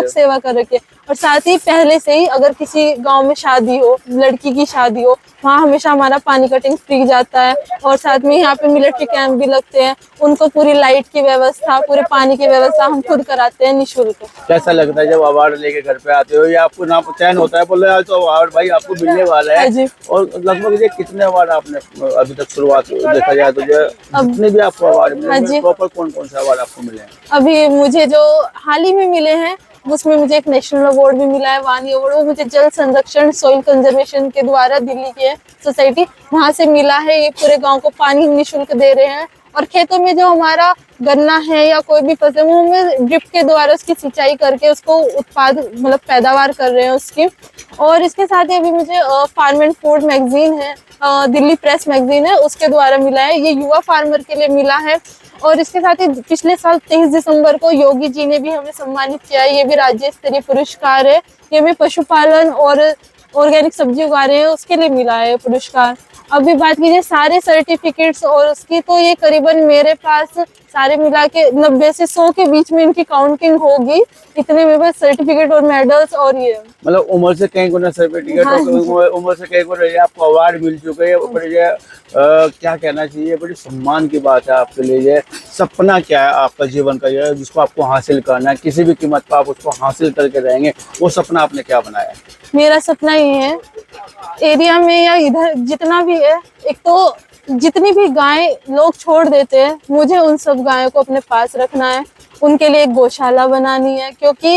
[SPEAKER 1] सेवा कर रखी है। और साथ ही पहले से ही अगर किसी गांव में शादी हो, लड़की की शादी हो, वहाँ हमेशा हमारा पानी कटिंग फ्री जाता है। और साथ में यहाँ पे मिलिट्री कैंप भी लगते हैं, उनको पूरी लाइट की व्यवस्था, पूरे पानी की व्यवस्था हम खुद कराते हैं निःशुल्क।
[SPEAKER 2] कैसा लगता है जब अवार्ड लेके घर पे आते हो, या आपको नाम चयन होता है, बोले तो अवार्ड भाई आपको मिलने वाला है? और लगभग ये कितने अवार्ड आपने अभी तक शुरुआत देखा जाए तो जितने भी आपको अवार्ड मिले, प्रॉपर कौन कौन से अवार्ड आपको मिले हैं?
[SPEAKER 1] अभी मुझे जो हाल ही में मिले हैं उसमें मुझे एक नेशनल अवार्ड भी मिला है, वानी अवार्ड। वो मुझे जल संरक्षण सॉइल कंजर्वेशन के द्वारा दिल्ली की सोसाइटी वहां से मिला है। ये पूरे गांव को पानी निःशुल्क दे रहे हैं। और खेतों में जो हमारा गन्ना है या कोई भी फसल, वो हमें ड्रिप के द्वारा उसकी सिंचाई करके उसको उत्पाद मतलब पैदावार कर रहे हैं उसकी। और इसके साथ ही अभी मुझे फार्म एंड फूड मैगजीन है, दिल्ली प्रेस मैगजीन है, उसके द्वारा मिला है। ये युवा फार्मर के लिए मिला है। और इसके साथ ही पिछले साल 23 दिसंबर को योगी जी ने भी हमें सम्मानित किया है। ये भी राज्य स्तरीय पुरस्कार है। ये भी पशुपालन और ऑर्गेनिक सब्जी उगा रहे हैं उसके लिए मिला है पुरस्कार। अभी बात कीजिए सारे सर्टिफिकेट्स और उसकी, तो ये करीबन मेरे पास सारे मिला के 90 से 100 के बीच में इनकी काउंटिंग होगी। इतने मेरे पास सर्टिफिकेट और मेडल्स। और ये मतलब
[SPEAKER 2] उम्र से कहीं गुना सर्टिफिकेट, उम्र से कहीं गुना आपको अवार्ड मिल चुके हैं। बड़ी क्या कहना चाहिए, बड़ी सम्मान की बात है आपके लिए। ये सपना क्या है आपका जीवन का, ये जिसको आपको हासिल करना है, किसी भी कीमत पर आप उसको हासिल करके रहेंगे, वो सपना आपने क्या बनाया?
[SPEAKER 1] मेरा सपना ये है एरिया में या इधर जितना भी है, एक तो जितनी भी गाय लोग छोड़ देते हैं, मुझे उन सब गायों को अपने पास रखना है। उनके लिए एक गौशाला बनानी है, क्योंकि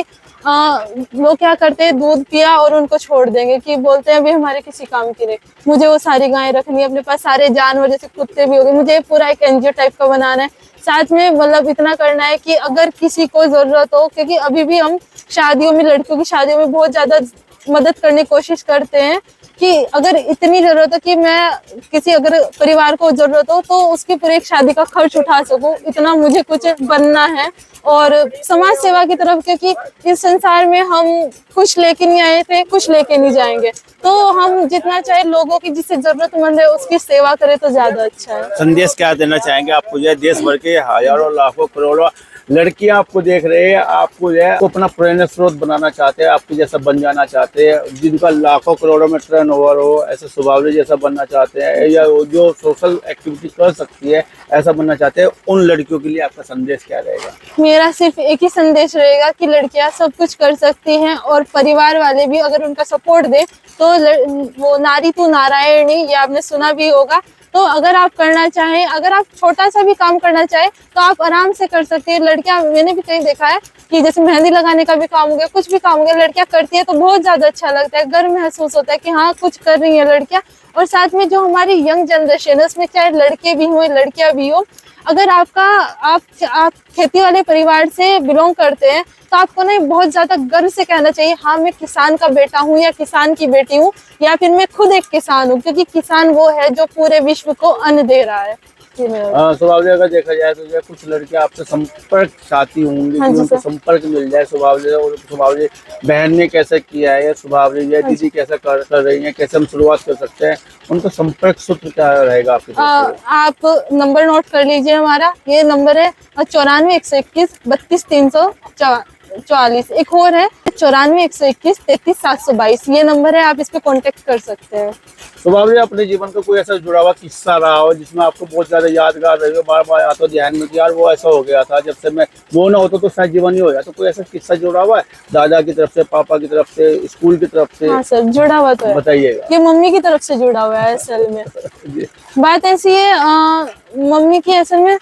[SPEAKER 1] लोग क्या करते हैं, दूध पिया और उनको छोड़ देंगे कि बोलते हैं अभी हमारे किसी काम की नहीं। मुझे वो सारी गायें रखनी है अपने पास, सारे जानवर जैसे कुत्ते भी हो गए। मुझे पूरा एक एनजीओ टाइप का बनाना है। साथ में मतलब इतना करना है कि अगर किसी को जरूरत हो, क्योंकि अभी भी हम शादियों में, लड़कियों की शादियों में बहुत ज्यादा मदद करने की कोशिश करते हैं कि अगर इतनी जरूरत हो कि मैं किसी अगर परिवार को जरूरत हो तो उसकी पूरी एक शादी का खर्च उठा सकूं, इतना मुझे कुछ बनना है। और समाज सेवा की तरफ, क्योंकि इस संसार में हम कुछ लेके नहीं आए थे, कुछ लेके नहीं जाएंगे, तो हम जितना चाहे लोगों की जिससे जरूरतमंद है उसकी सेवा करें तो ज्यादा अच्छा है।
[SPEAKER 2] संदेश क्या देना चाहेंगे आपको? जो देश भर के हजारों लाखों करोड़ों लड़कियां आपको देख रहे हैं, आपको जो है अपना प्रेरणा स्रोत बनाना चाहते हैं, आपके जैसा बन जाना चाहते हैं, जिनका लाखों करोड़ों में टर्नओवर हो, ऐसे स्वभाव जैसा बनना चाहते हैं, या जो सोशल एक्टिविटी कर सकती है ऐसा बनना चाहते हैं, उन लड़कियों के लिए आपका संदेश क्या रहेगा?
[SPEAKER 1] मेरा सिर्फ एक ही संदेश रहेगा कि लड़कियां सब कुछ कर सकती हैं, और परिवार वाले भी अगर उनका सपोर्ट दे तो वो नारी तू नारायणी, ये आपने सुना भी होगा। तो अगर आप करना चाहें, अगर आप छोटा सा भी काम करना चाहें तो आप आराम से कर सकती है। लड़कियां, मैंने भी कहीं देखा है कि जैसे मेहंदी लगाने का भी काम हो गया, कुछ भी काम हो गया, लड़कियां करती है तो बहुत ज्यादा अच्छा लगता है, गर्व महसूस होता है कि हाँ कुछ कर रही है लड़कियां। और साथ में जो हमारी यंग जनरेशन है उसमें चाहे लड़के भी हो लड़कियां भी हो, अगर आप खेती वाले परिवार से बिलोंग करते हैं तो आपको ना बहुत ज्यादा गर्व से कहना चाहिए, हाँ मैं किसान का बेटा हूँ या किसान की बेटी हूँ, या फिर मैं खुद एक किसान हूँ, क्योंकि किसान वो है जो पूरे विश्व को अन्न दे रहा है।
[SPEAKER 2] स्वभाव अगर देखा जाए तो जो कुछ लड़कियां आपसे संपर्क चाहती होंगी,
[SPEAKER 1] हाँ
[SPEAKER 2] कि उनको संपर्क मिल जाए। स्वभाव बहन ने कैसे किया है, स्वभाव दीदी कैसा कर रही है, कैसे हम शुरुआत कर सकते हैं, उनका संपर्क सूत्र क्या रहेगा आपके?
[SPEAKER 1] आप नंबर नोट कर लीजिए, हमारा ये नंबर है 94 121 32 344। एक और है 94-121-33-722 ये नंबर है, आप इस पे कांटेक्ट कर सकते हैं।
[SPEAKER 2] तो बाबरी अपने जीवन का कोई ऐसा जुड़ा हुआ किस्सा रहा हो जिसमें आपको बहुत ज्यादा यादगार रहे हो, बार बार आता हो ध्यान में कि यार वो ऐसा हो गया था, जब से मैं वो ना होता तो शायद जीवन ही हो जाता, तो कोई ऐसा किस्सा जुड़ा हुआ है दादा की तरफ से, पापा की तरफ से, स्कूल की तरफ से?
[SPEAKER 1] हाँ सर, जुड़ा हुआ तो है।
[SPEAKER 2] बताइएगा।
[SPEAKER 1] ये मम्मी की तरफ से जुड़ा हुआ है असल में।
[SPEAKER 2] जी।
[SPEAKER 1] बात ऐसी है, मम्मी की असल में,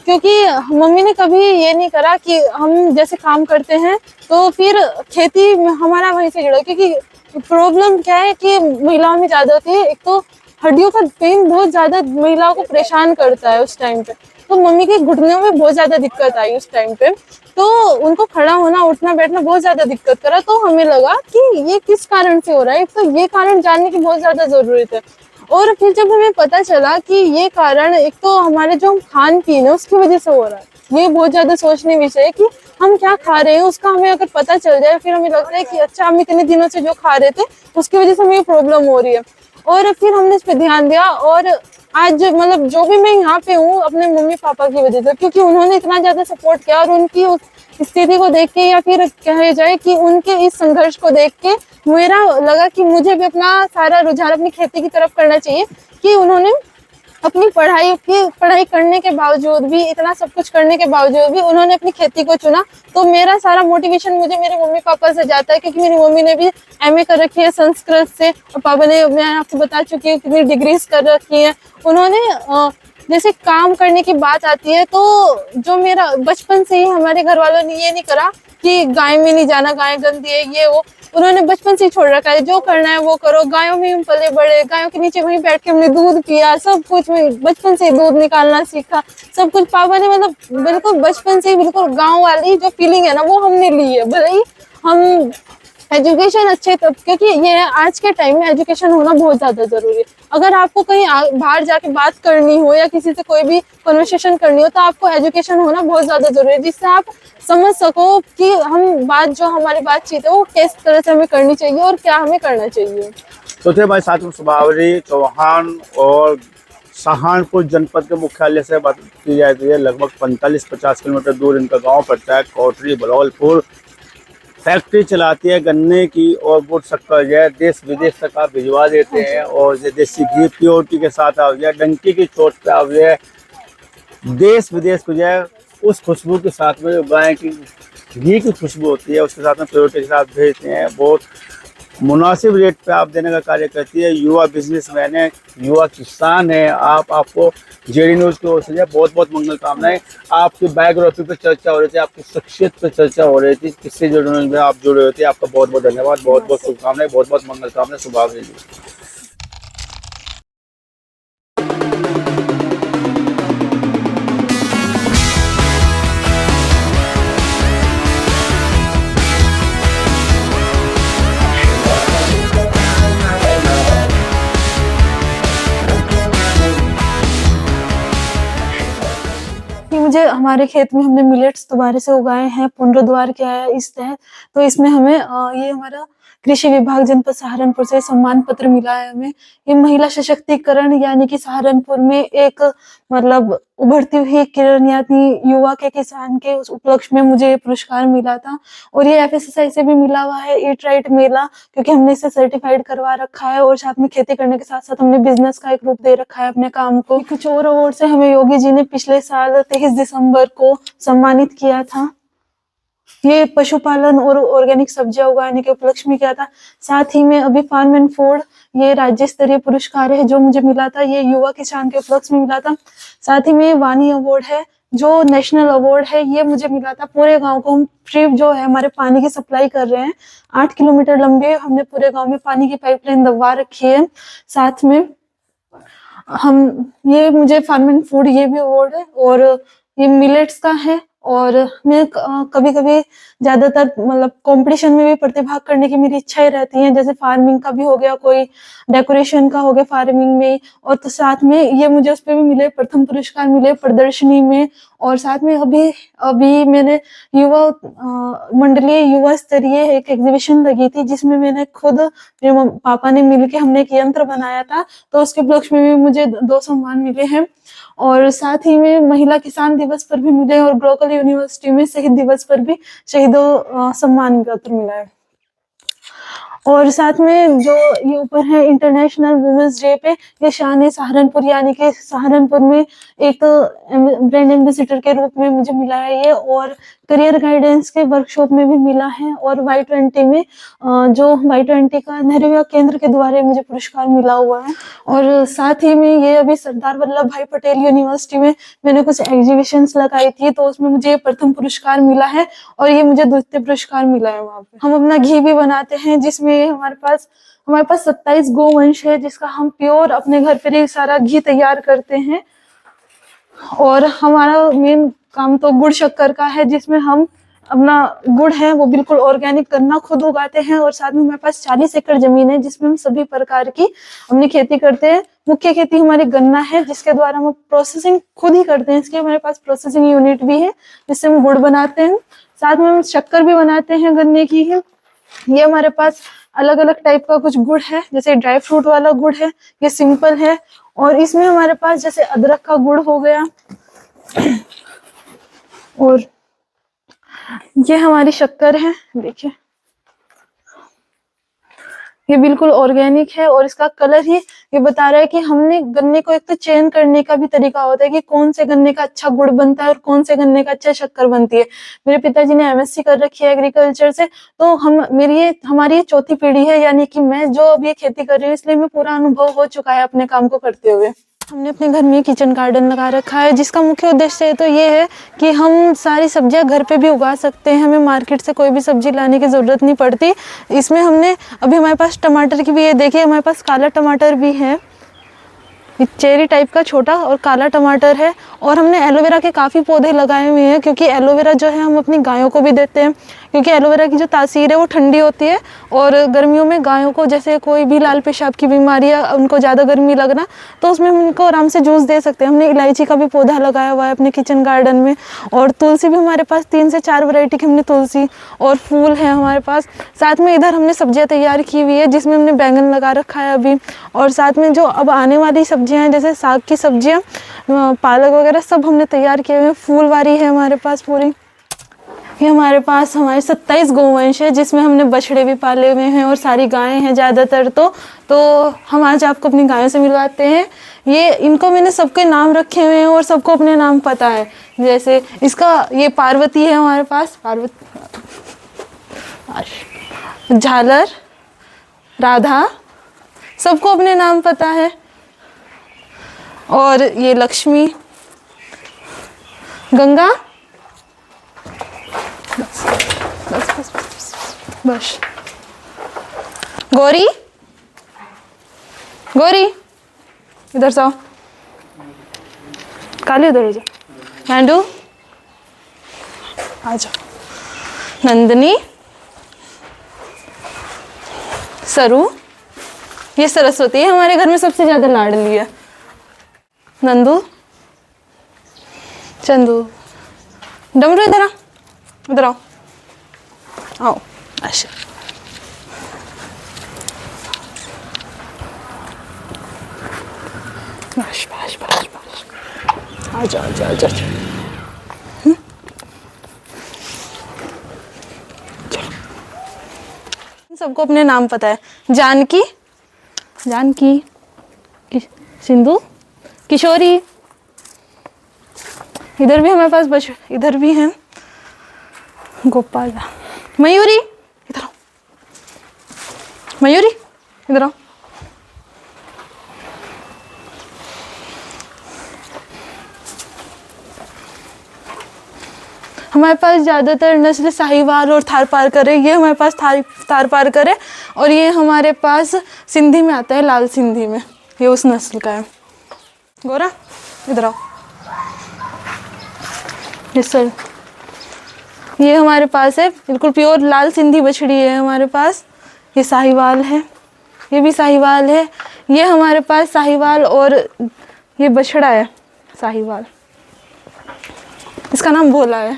[SPEAKER 1] क्योंकि मम्मी ने कभी ये नहीं करा कि हम जैसे काम करते हैं तो फिर खेती में हमारा वहीं से जुड़ा, क्योंकि प्रॉब्लम क्या है कि महिलाओं में ज्यादा होती है। एक तो हड्डियों का पेन बहुत ज्यादा महिलाओं को परेशान करता है उस टाइम पे, तो मम्मी के घुटनों में बहुत ज्यादा दिक्कत आई उस टाइम पे, तो उनको खड़ा होना उठना बैठना बहुत ज्यादा दिक्कत करा। तो हमें लगा कि ये किस कारण से हो रहा है, तो ये कारण जानने की बहुत ज्यादा जरूरत है। और फिर जब हमें पता चला कि ये कारण एक तो हमारे जो खान पीन है उसकी वजह से हो रहा है, ये बहुत ज्यादा सोचने विषय है कि हम क्या खा रहे हैं उसका हमें अगर पता चल जाए, फिर हमें लगता है कि अच्छा हम इतने दिनों से जो खा रहे थे उसकी वजह से हमें ये प्रॉब्लम हो रही है। और फिर हमने इस पे ध्यान दिया, और आज मतलब जो भी मैं यहाँ पे हूँ अपने मम्मी पापा की वजह से, क्योंकि उन्होंने इतना ज्यादा सपोर्ट किया, और उनकी उस स्थिति को देख के, या फिर कहा जाए कि उनके इस संघर्ष को देख के मेरा लगा कि मुझे भी अपना सारा रुझान अपनी खेती की तरफ करना चाहिए। कि उन्होंने अपनी पढ़ाई करने के बावजूद भी, इतना सब कुछ करने के बावजूद भी उन्होंने अपनी खेती को चुना। तो मेरा सारा मोटिवेशन मुझे मेरे मम्मी पापा से जाता है, क्योंकि मेरी मम्मी ने भी एमए कर रखी है संस्कृत से, और पापा ने, मैं आपको बता चुकी हूँ, कितनी डिग्रीज कर रखी है उन्होंने। जैसे काम करने की बात आती है तो जो मेरा बचपन से ही हमारे घर वालों ने ये नहीं करा कि गाय में नहीं जाना, गाय गंदी है ये वो, उन्होंने बचपन से ही छोड़ रखा है, जो करना है वो करो। गायों में हम पले बड़े, गायों के नीचे वहीं बैठ के हमने दूध पिया, सब कुछ में बचपन से ही दूध निकालना सीखा, सब कुछ पापा ने, मतलब बिल्कुल बचपन से ही बिल्कुल गाँव वाली जो फीलिंग है ना वो हमने ली है। भले ही हम एजुकेशन अच्छे, तब क्योंकि ये आज के टाइम में एजुकेशन होना बहुत ज्यादा जरूरी है। अगर आपको कहीं बाहर जाके बात करनी हो या किसी से कोई भी कन्वर्सेशन करनी हो तो आपको एजुकेशन होना बहुत ज्यादा जरूरी है, जिससे आप समझ सको कि हम बात, जो हमारी बातचीत है वो किस तरह से हमें करनी चाहिए और क्या हमें करना चाहिए।
[SPEAKER 2] तो थे हमारे साथ में सुबावरी चौहान, और सहारनपुर जनपद के मुख्यालय से बात की जाए तो ये लगभग 45-50 किलोमीटर दूर इनका गांव पड़ता है, कोटरी बलौलपुर। फैक्ट्री चलाती है गन्ने की, और गुड़ शक्कर जो है देश विदेश तक आप भिजवा देते हैं, और देसी घी प्योरिटी के साथ आप जो है डंकी की चोट पे आप जो है देश विदेश को जो है उस खुशबू के साथ में, जो गाय की घी की खुशबू होती है उसके साथ में प्योरिटी के साथ भेजते हैं। बहुत मुनासिब रेट पे आप देने का कार्य करती है। युवा बिजनेसमैन है, युवा किसान है आप, आपको जेडी न्यूज़ की ओर से बहुत बहुत मंगल कामनाएं। आपकी बायोग्राफी पे चर्चा हो रही थी, आपकी शख्सियत पे चर्चा हो रही थी, किससे जुड़ने में आप जुड़े हुए थे, आपका बहुत बहुत धन्यवाद, बहुत बहुत शुभकामनाएं, बहुत बहुत मंगल कामनाएं। शुभावरी जी।
[SPEAKER 1] मुझे हमारे खेत में हमने मिलेट्स दोबारा से उगाए हैं, पुनरुद्वार किया है इस तहत। तो इसमें हमें ये हमारा कृषि विभाग जनपद सहारनपुर से सम्मान पत्र मिला है हमें। ये महिला सशक्तिकरण यानी कि सहारनपुर में एक मतलब उभरती हुई किरण यानी युवा के किसान के उस उपलक्ष्य में मुझे ये पुरस्कार मिला था। और ये FSSAI से भी मिला हुआ है, ईट राइट मेला, क्योंकि हमने इसे सर्टिफाइड करवा रखा है, और साथ में खेती करने के साथ साथ हमने बिजनेस का एक रूप दे रखा है अपने काम को। कुछ और अवार्ड से हमें योगी जी ने पिछले साल 23 दिसंबर को सम्मानित किया था। ये पशुपालन और ऑर्गेनिक सब्जियां उगाने के उपलक्ष्य में किया था। साथ ही में अभी फार्म एंड फूड, ये राज्य स्तरीय पुरस्कार है जो मुझे मिला था, ये युवा किसान के उपलक्ष्य में मिला था। साथ ही में वाणी अवार्ड है जो नेशनल अवार्ड है, ये मुझे मिला था। पूरे गांव को हम फ्री जो है हमारे पानी की सप्लाई कर रहे हैं, 8 किलोमीटर लंबी हमने पूरे गांव में पानी की पाइपलाइन दबवा रखी है। साथ में हम ये मुझे फार्म एंड फूड ये भी अवार्ड है, और ये मिलेट्स का है। और मैं कभी कभी ज्यादातर मतलब कंपटीशन में भी प्रतिभाग करने की मेरी इच्छाएं रहती हैं, जैसे फार्मिंग का भी हो गया, कोई डेकोरेशन का हो गया फार्मिंग में, और तो साथ में ये मुझे उस पर भी मिले, प्रथम पुरस्कार मिले प्रदर्शनी में, और साथ में अभी अभी मैंने युवा मंडलीय युवा स्तरीय एक एग्जीबिशन लगी थी, जिसमें मैंने खुद मेरे पापा ने मिलके हमने एक यंत्र बनाया था, तो उसके उपलक्ष्य में भी मुझे 2 सम्मान मिले हैं। और साथ ही में महिला किसान दिवस पर भी मिले, और ग्लोबल यूनिवर्सिटी में शहीद दिवस पर भी शहीदों सम्मान पत्र मिला है। और साथ में जो ये ऊपर है इंटरनेशनल वुमेन्स डे पे, ये शान सहारनपुर यानी कि सहारनपुर में एक ब्रांड एम्बेसडर के रूप में मुझे मिला है ये, और करियर गाइडेंस के वर्कशॉप में भी मिला है, और Y20 में जो Y20 का नेहरू युवा केंद्र के द्वारा मुझे पुरस्कार मिला हुआ है। और साथ ही में ये अभी सरदार वल्लभ भाई पटेल यूनिवर्सिटी में मैंने कुछ एग्जीबिशंस लगाई थी, तो उसमें मुझे प्रथम पुरस्कार मिला है, और ये मुझे द्वितीय पुरस्कार मिला है वहाँ पे। हम अपना घी भी बनाते हैं, जिसमें हमारे पास 27 गोवंश है, जिसका हम प्योर अपने घर पर ही सारा घी तैयार करते हैं। और हमारा मेन काम तो गुड़ शक्कर का है, जिसमें हम अपना गुड़ है वो बिल्कुल ऑर्गेनिक गन्ना खुद उगाते हैं, और साथ में हमारे पास 40 एकड़ जमीन है, जिसमें हम सभी प्रकार की अपनी खेती करते हैं। मुख्य खेती हमारी गन्ना है, जिसके द्वारा हम प्रोसेसिंग खुद ही करते हैं, इसके हमारे पास प्रोसेसिंग यूनिट भी है, जिससे हम गुड़ बनाते हैं। साथ में हम शक्कर भी बनाते हैं गन्ने की है। ये हमारे पास अलग अलग टाइप का कुछ गुड़ है, जैसे ड्राई फ्रूट वाला गुड़ है, ये सिंपल है, और इसमें हमारे पास जैसे अदरक का गुड़ हो गया, और ये हमारी शक्कर है, देखिए ये बिल्कुल ऑर्गेनिक है, और इसका कलर ही ये बता रहा है कि हमने गन्ने को एक तो चयन करने का भी तरीका होता है कि कौन से गन्ने का अच्छा गुड़ बनता है और कौन से गन्ने का अच्छा शक्कर बनती है। मेरे पिताजी ने MSc कर रखी है एग्रीकल्चर से, तो हमारी ये चौथी पीढ़ी है, यानी कि मैं जो अब ये खेती कर रही हूँ, इसलिए मैं पूरा अनुभव हो चुका है अपने काम को करते हुए। हमने अपने घर में किचन गार्डन लगा रखा है, जिसका मुख्य उद्देश्य तो ये है कि हम सारी सब्जियां घर पे भी उगा सकते हैं, हमें मार्केट से कोई भी सब्जी लाने की ज़रूरत नहीं पड़ती। इसमें हमने अभी हमारे पास टमाटर की भी, ये देखिए हमारे पास काला टमाटर भी है, चेरी टाइप का छोटा और काला टमाटर है। और हमने एलोवेरा के काफ़ी पौधे लगाए हुए हैं, क्योंकि एलोवेरा जो है हम अपनी गायों को भी देते हैं, क्योंकि एलोवेरा की जो तासीर है वो ठंडी होती है, और गर्मियों में गायों को जैसे कोई भी लाल पेशाब की बीमारी या उनको ज़्यादा गर्मी लगना, तो उसमें हम उनको आराम से जूस दे सकते हैं। हमने इलायची का भी पौधा लगाया हुआ है अपने किचन गार्डन में, और तुलसी भी हमारे पास 3 से 4 वैरायटी की हमने तुलसी और फूल है हमारे पास। साथ में इधर हमने सब्जियाँ तैयार की हुई है, जिसमें हमने बैंगन लगा रखा है अभी, और साथ में जो अब आने वाली सब्जियाँ हैं जैसे साग की सब्जियाँ, पालक वगैरह सब हमने तैयार किए हुए हैं। फूलवारी है हमारे पास पूरी। ये हमारे पास हमारे 27 गोवंश है, जिसमें हमने बछड़े भी पाले हुए हैं, और सारी गायें हैं ज़्यादातर। तो हम आज आपको अपनी गायों से मिलवाते हैं। ये इनको मैंने सबके नाम रखे हुए हैं, और सबको अपने नाम पता है। जैसे इसका ये पार्वती है हमारे पास, पार्वती, झालर, राधा, सबको अपने नाम पता है। और ये लक्ष्मी, गंगा, बस बस बस बस बस, गौरी, गौरी इधर से आओ, काली उधर जाओ, मैंडू आ जाओ, नंदनी, सरू, ये सरस्वती है, हमारे घर में सबसे ज्यादा लाडली है। नंदू, चंदू, डमरू इधर आ, इधर आओ, आओ, अच्छा, बस बस बस बस, आ जाओ आ जाओ आ जाओ, सबको अपने नाम पता है। जानकी, जानकी, सिंधु, किशोरी, इधर भी हमारे पास बच, इधर भी हैं गोपाला, मयूरी इधर आओ, मयूरी इधर आओ, हमारे पास ज़्यादातर नस्ल साहिवाल और थारपारकर है। ये हमारे पास थारपारकर है, और ये हमारे पास सिंधी में आता है, लाल सिंधी में, ये उस नस्ल का है। गोरा इधर आओ, यस सर, ये हमारे पास है बिल्कुल प्योर लाल सिंधी बछड़ी है हमारे पास। ये साहिवाल है, ये भी साहिवाल है, ये हमारे पास साहिवाल और ये बछड़ा है साहिवाल। इसका नाम भोला है।